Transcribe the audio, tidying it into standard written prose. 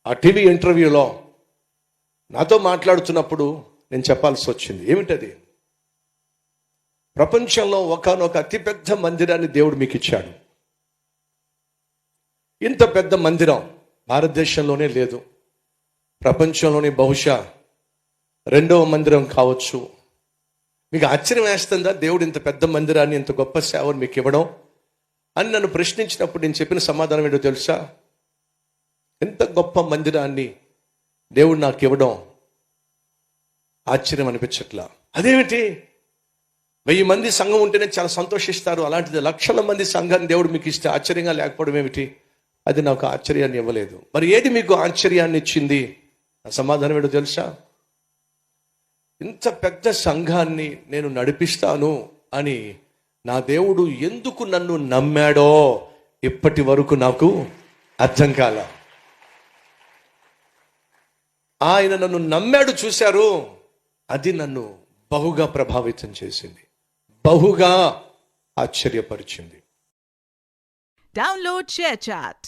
ఆ టీవీ ఇంటర్వ్యూలో నాతో మాట్లాడుతున్నప్పుడు నేను చెప్పాల్సి వచ్చింది. ఏమిటది? ప్రపంచంలో ఒకానొక అతిపెద్ద మందిరాన్ని దేవుడు మీకు ఇచ్చాడు. ఇంత పెద్ద మందిరం భారతదేశంలోనే లేదు, ప్రపంచంలోనే బహుశా రెండవ మందిరం కావచ్చు. మీకు ఆశ్చర్యం వేస్తుందా దేవుడు ఇంత పెద్ద మందిరాన్ని, ఇంత గొప్ప సేవను మీకు ఇవ్వడం అని నన్ను ప్రశ్నించినప్పుడు నేను చెప్పిన సమాధానం ఏంటో తెలుసా? ఎంత గొప్ప మందిరాన్ని దేవుడు నాకు ఇవ్వడం ఆశ్చర్యం అనిపించట్లా. అదేమిటి, 1000 మంది సంఘం ఉంటేనే చాలా సంతోషిస్తారు, అలాంటిది లక్షల మంది సంఘాన్ని దేవుడు మీకు ఇస్తే ఆశ్చర్యంగా లేకపోవడం ఏమిటి? అది నాకు ఆశ్చర్యాన్ని ఇవ్వలేదు. మరి ఏది మీకు ఆశ్చర్యాన్ని ఇచ్చింది? ఆ సమాధానం ఏంటో తెలుసా? ఇంత పెద్ద సంఘాన్ని నేను నడిపిస్తాను అని నా దేవుడు ఎందుకు నన్ను నమ్మాడో ఇప్పటి వరకు నాకు అర్థం కాల. ఆయన నన్ను నమ్మాడు, చూశారు, అది నన్ను బహుగా ప్రభావితం చేసింది, బహుగా ఆశ్చర్యపరిచింది. Download ShareChat.